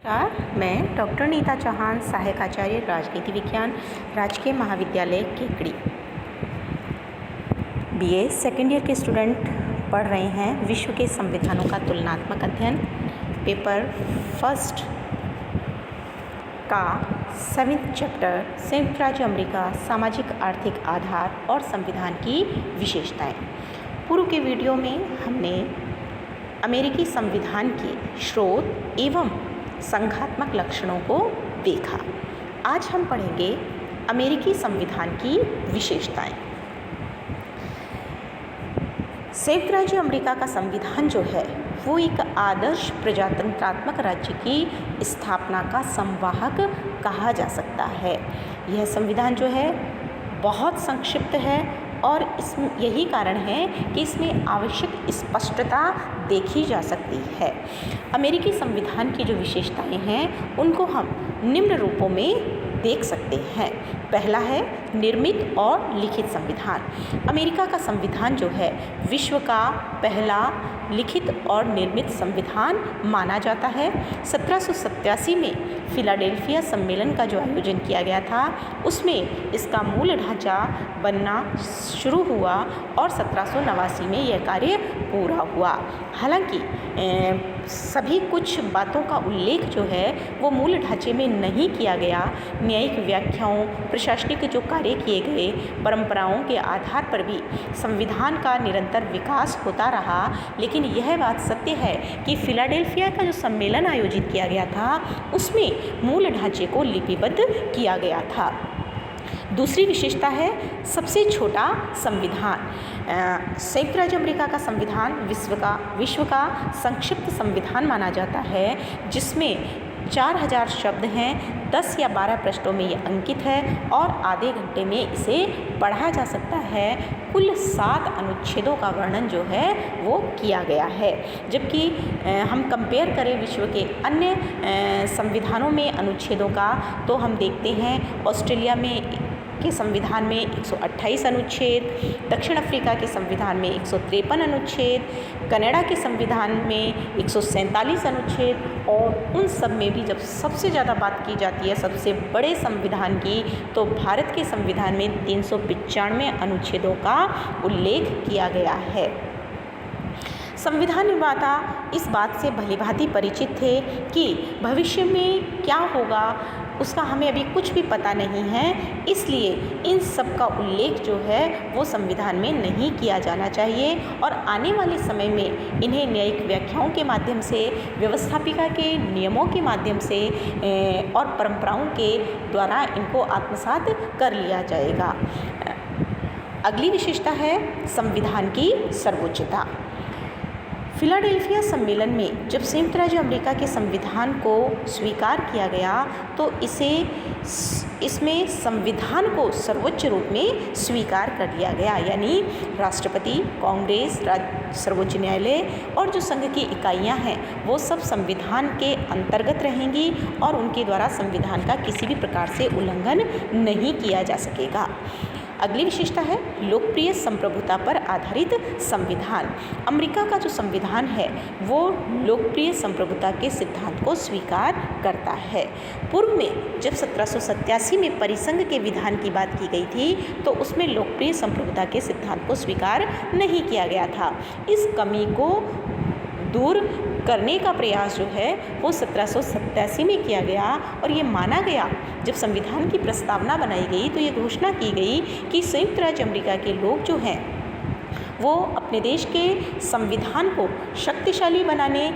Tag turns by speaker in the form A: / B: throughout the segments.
A: नमस्कार, मैं डॉक्टर नीता चौहान, सहायक आचार्य राजनीति विज्ञान, राजकीय महाविद्यालय केकड़ी, बीए सेकेंड ईयर के स्टूडेंट पढ़ रहे हैं विश्व के संविधानों का तुलनात्मक अध्ययन। पेपर फर्स्ट का 7th चैप्टर संयुक्त राज्य अमेरिका सामाजिक आर्थिक आधार और संविधान की विशेषताएं। पूर्व के वीडियो में हमने अमेरिकी संविधान के स्रोत एवं संघात्मक लक्षणों को देखा। आज हम पढ़ेंगे अमेरिकी संविधान की विशेषताएं। संयुक्त राज्य अमेरिका का संविधान जो है वो एक आदर्श प्रजातंत्रात्मक राज्य की स्थापना का संवाहक कहा जा सकता है। यह संविधान जो है बहुत संक्षिप्त है और यही कारण है कि इसमें आवश्यक स्पष्टता देखी जा सकती है। अमेरिकी संविधान की जो विशेषताएं हैं उनको हम निम्न रूपों में देख सकते हैं। पहला है निर्मित और लिखित संविधान। अमेरिका का संविधान जो है विश्व का पहला लिखित और निर्मित संविधान माना जाता है। 1787 में फिलाडेल्फिया सम्मेलन का जो आयोजन किया गया था उसमें इसका मूल ढांचा बनना शुरू हुआ और 1789 में यह कार्य पूरा हुआ। हालांकि सभी कुछ बातों का उल्लेख जो है वो मूल ढांचे में नहीं किया गया। न्यायिक व्याख्याओं, प्रशासनिक जो कार्य किए गए, परंपराओं के आधार पर भी संविधान का निरंतर विकास होता रहा। लेकिन यह बात सत्य है कि फिलाडेल्फिया का जो सम्मेलन आयोजित किया गया था उसमें मूल ढांचे को लिपिबद्ध किया गया था। दूसरी विशेषता है सबसे छोटा संविधान। संयुक्त राज्य अमेरिका का संविधान विश्व का संक्षिप्त संविधान माना जाता है, जिसमें 4000 शब्द हैं, 10 या 12 पृष्ठों में ये अंकित है और आधे घंटे में इसे पढ़ा जा सकता है। कुल 7 अनुच्छेदों का वर्णन जो है वो किया गया है। जबकि हम कंपेयर करें विश्व के अन्य संविधानों में अनुच्छेदों का तो हम देखते हैं ऑस्ट्रेलिया में के संविधान में 128 अनुच्छेद, दक्षिण अफ्रीका के संविधान में 153 अनुच्छेद, कनाडा के संविधान में 147 अनुच्छेद और उन सब में भी जब सबसे ज़्यादा बात की जाती है सबसे बड़े संविधान की तो भारत के संविधान में 395 अनुच्छेदों का उल्लेख किया गया है। संविधान निर्माता इस बात से भलीभांति परिचित थे कि भविष्य में क्या होगा उसका हमें अभी कुछ भी पता नहीं है, इसलिए इन सब का उल्लेख जो है वो संविधान में नहीं किया जाना चाहिए और आने वाले समय में इन्हें न्यायिक व्याख्याओं के माध्यम से, व्यवस्थापिका के नियमों के माध्यम से और परंपराओं के द्वारा इनको आत्मसात कर लिया जाएगा। अगली विशेषता है संविधान की सर्वोच्चता। फिलाडेल्फिया सम्मेलन में जब संयुक्त राज्य अमेरिका के संविधान को स्वीकार किया गया तो इसमें संविधान को सर्वोच्च रूप में स्वीकार कर लिया गया। यानी राष्ट्रपति, कांग्रेस, सर्वोच्च न्यायालय और जो संघ की इकाइयां हैं वो सब संविधान के अंतर्गत रहेंगी और उनके द्वारा संविधान का किसी भी प्रकार से उल्लंघन नहीं किया जा सकेगा। अगली विशेषता है लोकप्रिय संप्रभुता पर आधारित संविधान। अमेरिका का जो संविधान है वो लोकप्रिय संप्रभुता के सिद्धांत को स्वीकार करता है। पूर्व में जब 1787 में परिसंघ के विधान की बात की गई थी तो उसमें लोकप्रिय संप्रभुता के सिद्धांत को स्वीकार नहीं किया गया था। इस कमी को दूर करने का प्रयास जो है वो 1787 में किया गया और ये माना गया, जब संविधान की प्रस्तावना बनाई गई तो ये घोषणा की गई कि संयुक्त राज्य अमेरिका के लोग जो हैं वो अपने देश के संविधान को शक्तिशाली बनाने,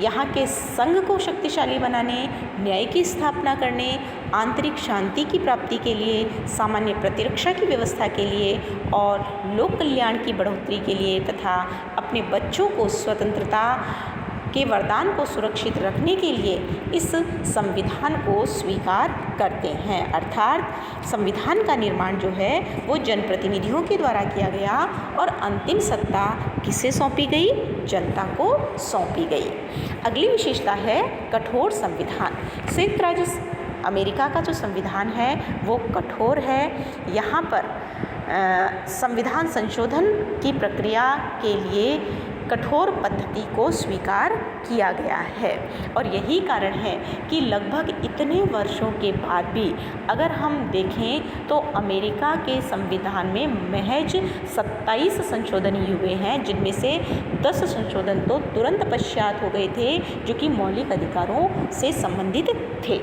A: यहाँ के संघ को शक्तिशाली बनाने, न्याय की स्थापना करने, आंतरिक शांति की प्राप्ति के लिए, सामान्य प्रतिरक्षा की व्यवस्था के लिए और लोक कल्याण की बढ़ोतरी के लिए तथा अपने बच्चों को स्वतंत्रता के वरदान को सुरक्षित रखने के लिए इस संविधान को स्वीकार करते हैं। अर्थात संविधान का निर्माण जो है वो जनप्रतिनिधियों के द्वारा किया गया और अंतिम सत्ता किसे सौंपी गई? जनता को सौंपी गई। अगली विशेषता है कठोर संविधान। संयुक्त राज्य अमेरिका का जो संविधान है वो कठोर है। यहाँ पर संविधान संशोधन की प्रक्रिया के लिए कठोर पद्धति को स्वीकार किया गया है। और यही कारण है कि लगभग इतने वर्षों के बाद भी अगर हम देखें तो अमेरिका के संविधान में महज 27 संशोधन ही हुए हैं, जिनमें से 10 संशोधन तो तुरंत पश्चात हो गए थे, जो कि मौलिक अधिकारों से संबंधित थे।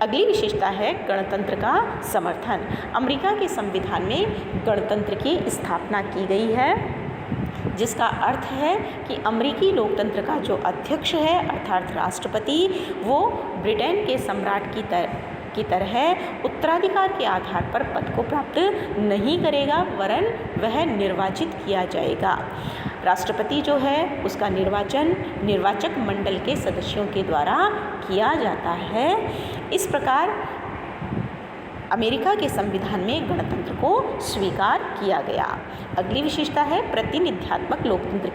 A: अगली विशेषता है गणतंत्र का समर्थन। अमेरिका के संविधान में गणतंत्र की स्थापना की गई है, जिसका अर्थ है कि अमेरिकी लोकतंत्र का जो अध्यक्ष है अर्थात राष्ट्रपति, वो ब्रिटेन के सम्राट की तरह उत्तराधिकार के आधार पर पद को प्राप्त नहीं करेगा, वरन वह निर्वाचित किया जाएगा। राष्ट्रपति जो है उसका निर्वाचन निर्वाचक मंडल के सदस्यों के द्वारा किया जाता है। इस प्रकार अमेरिका के संविधान में गणतंत्र को स्वीकार किया गया। अगली विशेषता है प्रतिनिध्यात्मक लोकतंत्र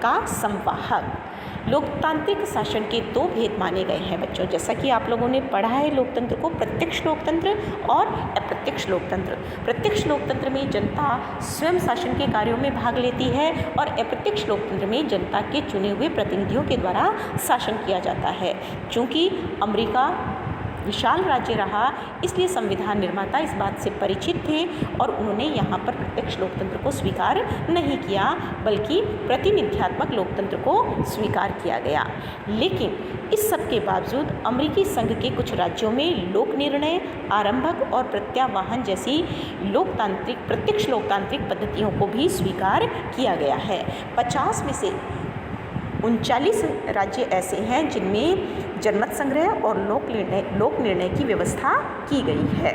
A: का संवाहक। लोकतांत्रिक शासन के दो भेद माने गए हैं बच्चों, जैसा कि आप लोगों ने पढ़ा है लोकतंत्र को, प्रत्यक्ष लोकतंत्र और अप्रत्यक्ष लोकतंत्र। प्रत्यक्ष लोकतंत्र में जनता स्वयं शासन के कार्यों में भाग लेती है और अप्रत्यक्ष लोकतंत्र में जनता के चुने हुए प्रतिनिधियों के द्वारा शासन किया जाता है। चूँकि अमेरिका विशाल राज्य रहा, इसलिए संविधान निर्माता इस बात से परिचित थे और उन्होंने यहाँ पर प्रत्यक्ष लोकतंत्र को स्वीकार नहीं किया, बल्कि प्रतिनिध्यात्मक लोकतंत्र को स्वीकार किया गया। लेकिन इस सब के बावजूद अमेरिकी संघ के कुछ राज्यों में लोक निर्णय, आरंभक और प्रत्यावाहन जैसी प्रत्यक्ष लोकतांत्रिक पद्धतियों को भी स्वीकार किया गया है। 50 में से 39 राज्य ऐसे हैं जिनमें जनमत संग्रह और लोक निर्णय की व्यवस्था की गई है।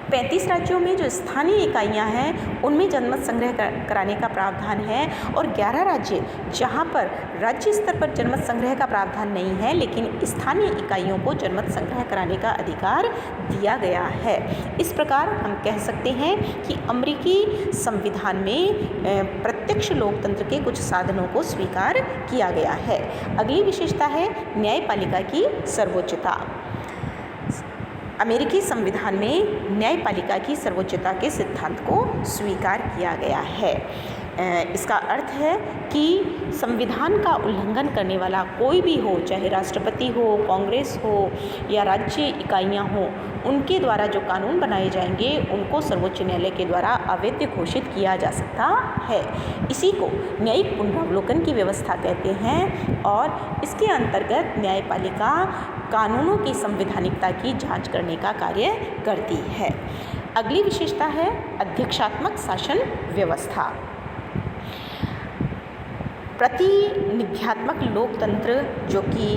A: 35 राज्यों में जो स्थानीय इकाइयां हैं उनमें जनमत संग्रह कराने का प्रावधान है और 11 राज्य जहां पर राज्य स्तर पर जनमत संग्रह का प्रावधान नहीं है, लेकिन स्थानीय इकाइयों को जनमत संग्रह कराने का अधिकार दिया गया है। इस प्रकार हम कह सकते हैं कि अमेरिकी संविधान में प्रत्यक्ष लोकतंत्र के कुछ साधनों को स्वीकार किया गया है। अगली विशेषता है न्यायपालिका की सर्वोच्चता। अमेरिकी संविधान में न्यायपालिका की सर्वोच्चता के सिद्धांत को स्वीकार किया गया है। इसका अर्थ है कि संविधान का उल्लंघन करने वाला कोई भी हो, चाहे राष्ट्रपति हो, कांग्रेस हो या राज्य इकाइयां हो, उनके द्वारा जो कानून बनाए जाएंगे उनको सर्वोच्च न्यायालय के द्वारा अवैध घोषित किया जा सकता है। इसी को न्यायिक पुनरावलोकन की व्यवस्था कहते हैं और इसके अंतर्गत न्यायपालिका कानूनों की संवैधानिकता की जांच करने का कार्य करती है। अगली विशेषता है अध्यक्षात्मक शासन व्यवस्था। प्रतिनिध्यात्मक लोकतंत्र जो कि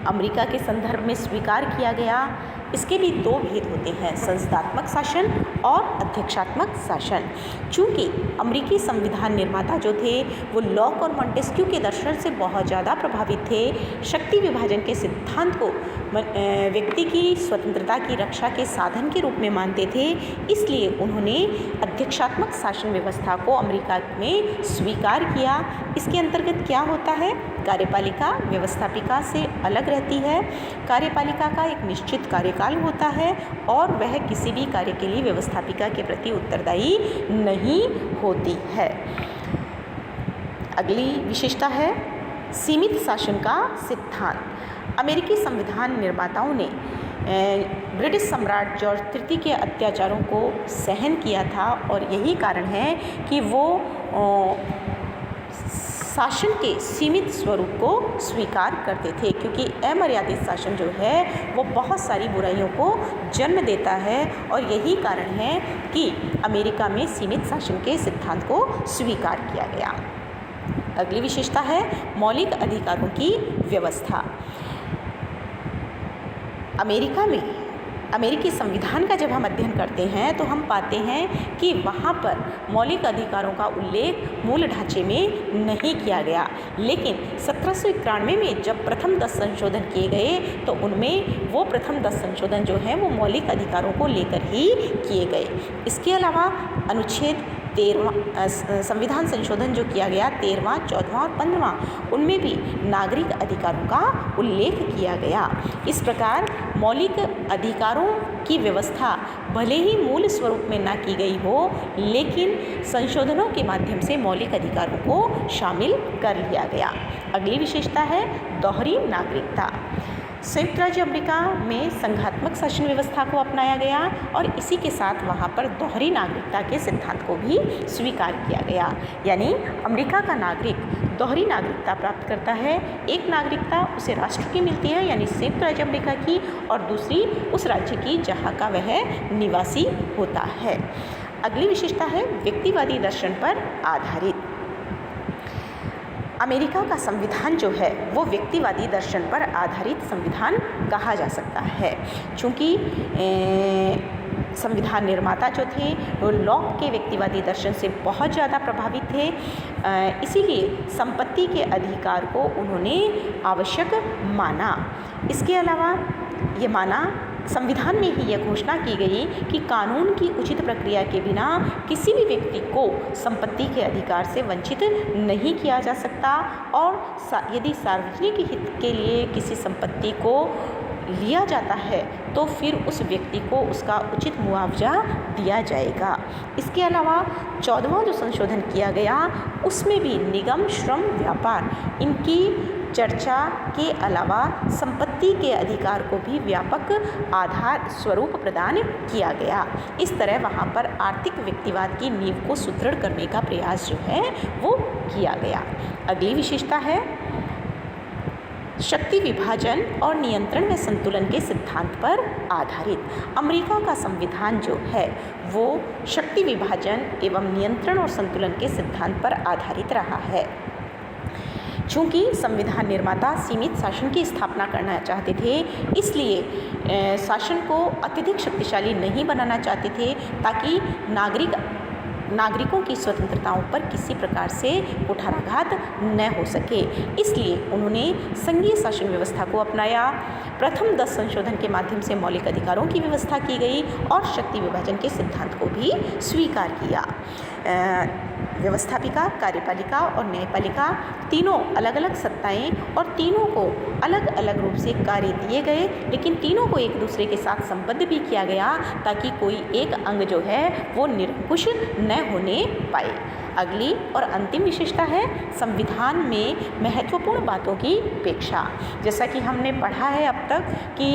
A: अमेरिका के संदर्भ में स्वीकार किया गया, इसके भी दो भेद होते हैं, संस्थात्मक शासन और अध्यक्षात्मक शासन। चूँकि अमेरिकी संविधान निर्माता जो थे वो लॉक और मॉन्टेस्क्यू के दर्शन से बहुत ज़्यादा प्रभावित थे, शक्ति विभाजन के सिद्धांत को व्यक्ति की स्वतंत्रता की रक्षा के साधन के रूप में मानते थे, इसलिए उन्होंने अध्यक्षात्मक शासन व्यवस्था को अमेरिका में स्वीकार किया। इसके अंतर्गत क्या होता है, कार्यपालिका व्यवस्थापिका से अलग रहती है। कार्यपालिका का एक निश्चित कार्यकाल होता है और वह किसी भी कार्य के लिए व्यवस्थापिका के प्रति उत्तरदायी नहीं होती है। अगली विशेषता है सीमित शासन का सिद्धांत। अमेरिकी संविधान निर्माताओं ने ब्रिटिश सम्राट जॉर्ज तृतीय के अत्याचारों को सहन किया था और यही कारण है कि वो शासन के सीमित स्वरूप को स्वीकार करते थे, क्योंकि अमर्यादित शासन जो है वो बहुत सारी बुराइयों को जन्म देता है और यही कारण है कि अमेरिका में सीमित शासन के सिद्धांत को स्वीकार किया गया। अगली विशेषता है मौलिक अधिकारों की व्यवस्था। अमेरिका में अमेरिकी संविधान का जब हम अध्ययन करते हैं तो हम पाते हैं कि वहाँ पर मौलिक अधिकारों का उल्लेख मूल ढांचे में नहीं किया गया, लेकिन 1791 में जब प्रथम 10 संशोधन किए गए तो उनमें वो प्रथम 10 संशोधन जो हैं वो मौलिक अधिकारों को लेकर ही किए गए। इसके अलावा अनुच्छेद संविधान संशोधन जो किया गया 13वां, 14वां और 15वां, उनमें भी नागरिक अधिकारों का उल्लेख किया गया। इस प्रकार मौलिक अधिकारों की व्यवस्था भले ही मूल स्वरूप में ना की गई हो, लेकिन संशोधनों के माध्यम से मौलिक अधिकारों को शामिल कर लिया गया। अगली विशेषता है दोहरी नागरिकता। संयुक्त राज्य अमेरिका में संघात्मक शासन व्यवस्था को अपनाया गया और इसी के साथ वहाँ पर दोहरी नागरिकता के सिद्धांत को भी स्वीकार किया गया। यानी अमेरिका का नागरिक दोहरी नागरिकता प्राप्त करता है। एक नागरिकता उसे राष्ट्र की मिलती है यानी संयुक्त राज्य अमेरिका की, और दूसरी उस राज्य की जहाँ का वह निवासी होता है। अगली विशेषता है व्यक्तिवादी दर्शन पर आधारित। अमेरिका का संविधान जो है वो व्यक्तिवादी दर्शन पर आधारित संविधान कहा जा सकता है। चूँकि संविधान निर्माता जो थे वो लॉक के व्यक्तिवादी दर्शन से बहुत ज़्यादा प्रभावित थे, इसीलिए संपत्ति के अधिकार को उन्होंने आवश्यक माना। इसके अलावा ये माना, संविधान में ही यह घोषणा की गई कि कानून की उचित प्रक्रिया के बिना किसी भी व्यक्ति को संपत्ति के अधिकार से वंचित नहीं किया जा सकता, और यदि सार्वजनिक हित के लिए किसी संपत्ति को लिया जाता है तो फिर उस व्यक्ति को उसका उचित मुआवजा दिया जाएगा। इसके अलावा 14वां जो संशोधन किया गया उसमें भी निगम, श्रम, व्यापार इनकी चर्चा के अलावा संपत्ति के अधिकार को भी व्यापक आधार स्वरूप प्रदान किया गया। इस तरह वहाँ पर आर्थिक व्यक्तिवाद की नींव को सुदृढ़ करने का प्रयास जो है वो किया गया। अगली विशेषता है शक्ति विभाजन और नियंत्रण में संतुलन के सिद्धांत पर आधारित। अमेरिका का संविधान जो है वो शक्ति विभाजन एवं नियंत्रण और संतुलन के सिद्धांत पर आधारित रहा है। चूँकि संविधान निर्माता सीमित शासन की स्थापना करना चाहते थे, इसलिए शासन को अत्यधिक शक्तिशाली नहीं बनाना चाहते थे ताकि नागरिकों की स्वतंत्रताओं पर किसी प्रकार से कुठाराघात न हो सके। इसलिए उन्होंने संघीय शासन व्यवस्था को अपनाया। प्रथम 10 संशोधन के माध्यम से मौलिक अधिकारों की व्यवस्था की गई और शक्ति विभाजन के सिद्धांत को भी स्वीकार किया। व्यवस्थापिका, कार्यपालिका और न्यायपालिका तीनों अलग अलग सत्ताएं और तीनों को अलग अलग रूप से कार्य दिए गए, लेकिन तीनों को एक दूसरे के साथ संबद्ध भी किया गया ताकि कोई एक अंग जो है वो निरंकुश न होने पाए। अगली और अंतिम विशेषता है संविधान में महत्वपूर्ण बातों की उपेक्षा। जैसा कि हमने पढ़ा है अब तक कि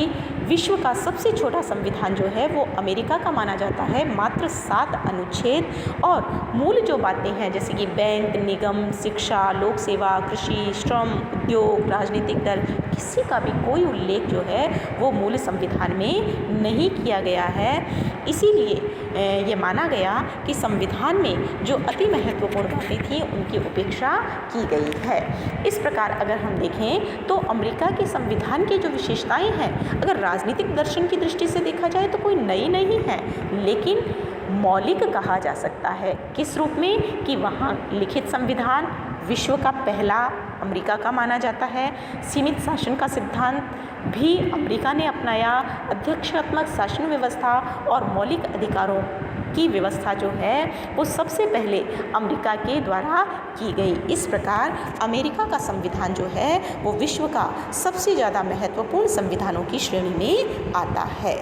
A: विश्व का सबसे छोटा संविधान जो है वो अमेरिका का माना जाता है। मात्र 7 अनुच्छेद और मूल जो बातें हैं जैसे कि बैंक, निगम, शिक्षा, लोक सेवा, कृषि, श्रम, उद्योग, राजनीतिक दल, किसी का भी कोई उल्लेख जो है वो मूल संविधान में नहीं किया गया है। इसीलिए ये माना गया कि संविधान में जो अति महत्वपूर्ण बातें थी उनकी उपेक्षा की गई है। इस प्रकार अगर हम देखें तो अमेरिका के संविधान की जो विशेषताएं हैं अगर राजनीतिक दर्शन की दृष्टि से देखा जाए तो कोई नई नहीं है, लेकिन मौलिक कहा जा सकता है। किस रूप में कि वहाँ लिखित संविधान विश्व का पहला अमेरिका का माना जाता है। सीमित शासन का सिद्धांत भी अमेरिका ने अपनाया। अध्यक्षात्मक शासन व्यवस्था और मौलिक अधिकारों की व्यवस्था जो है वो सबसे पहले अमेरिका के द्वारा की गई। इस प्रकार अमेरिका का संविधान जो है वो विश्व का सबसे ज़्यादा महत्वपूर्ण संविधानों की श्रेणी में आता है।